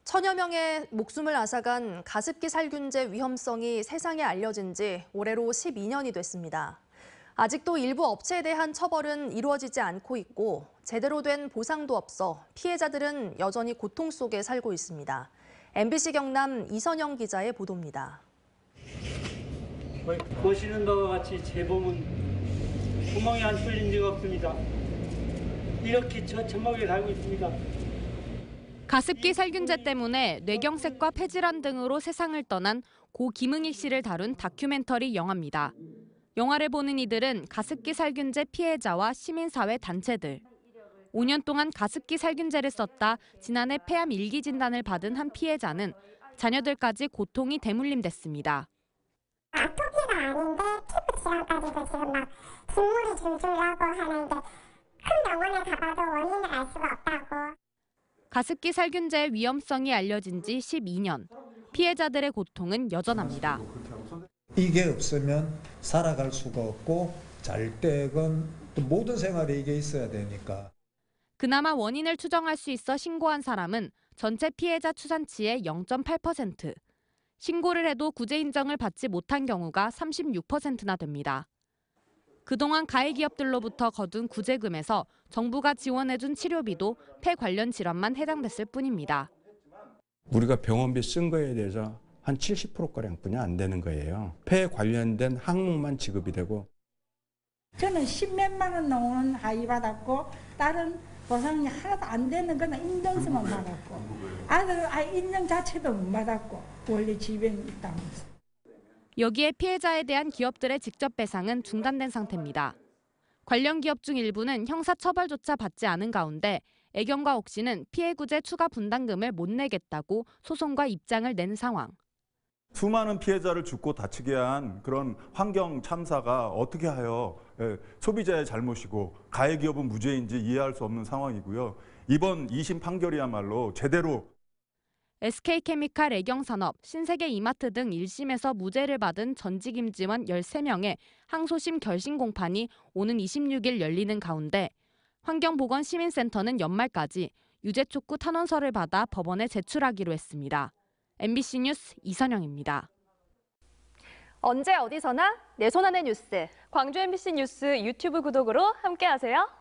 천여 명의 목숨을 앗아간 가습기 살균제 위험성이 세상에 알려진 지 올해로 12년이 됐습니다. 아직도 일부 업체에 대한 처벌은 이루어지지 않고 있고 제대로 된 보상도 없어 피해자들은 여전히 고통 속에 살고 있습니다. MBC 경남 이선영 기자의 보도입니다. 보시는 바와 같이 제 몸은 구멍이 안 뚫린 적 없습니다. 이렇게 처참하게 살고 있습니다. 가습기 살균제 때문에 뇌경색과 폐질환 등으로 세상을 떠난 고 김응익 씨를 다룬 다큐멘터리 영화입니다. 영화를 보는 이들은 가습기 살균제 피해자와 시민사회 단체들. 5년 동안 가습기 살균제를 썼다 지난해 폐암 1기 진단을 받은 한 피해자는 자녀들까지 고통이 대물림됐습니다. 아토피가 아닌데 피부 질환까지도 지금 막 빗물이 줄줄 나고 하는데 큰 병원에 가봐도 원인을 알 수가 없다고. 가습기 살균제의 위험성이 알려진 지 12년. 피해자들의 고통은 여전합니다. 이게 없으면 살아갈 수가 없고 잘 때건 또 모든 생활에 이게 있어야 되니까. 그나마 원인을 추정할 수 있어 신고한 사람은 전체 피해자 추산치의 0.8%. 신고를 해도 구제 인정을 받지 못한 경우가 36%나 됩니다. 그동안 가해 기업들로부터 거둔 구제금에서 정부가 지원해준 치료비도 폐 관련 질환만 해당됐을 뿐입니다. 우리가 병원비 쓴 거에 대해서 한 70%가량뿐이 안 되는 거예요. 폐 관련된 항목만 지급이 되고. 저는 10몇만 원 넘는 하이 받았고 다른 보상이 하나도 안 되는 거는 인정서만 받았고 아이 인정 자체도 못 받았고 원래 질병이 있다면서. 여기에 피해자에 대한 기업들의 직접 배상은 중단된 상태입니다. 관련 기업 중 일부는 형사처벌조차 받지 않은 가운데 애경과 옥시는 피해 구제 추가 분담금을 못 내겠다고 소송과 입장을 낸 상황. 수많은 피해자를 죽고 다치게 한 그런 환경 참사가 어떻게 하여 소비자의 잘못이고 가해 기업은 무죄인지 이해할 수 없는 상황이고요. 이번 2심 판결이야말로 제대로 SK케미칼 애경산업, 신세계 이마트 등 1심에서 무죄를 받은 전직 임직원 13명의 항소심 결심 공판이 오는 26일 열리는 가운데 환경보건시민센터는 연말까지 유죄 촉구 탄원서를 받아 법원에 제출하기로 했습니다. MBC 뉴스 이선영입니다. 언제 어디서나 내 손 안의 뉴스. 광주 MBC 뉴스 유튜브 구독으로 함께하세요.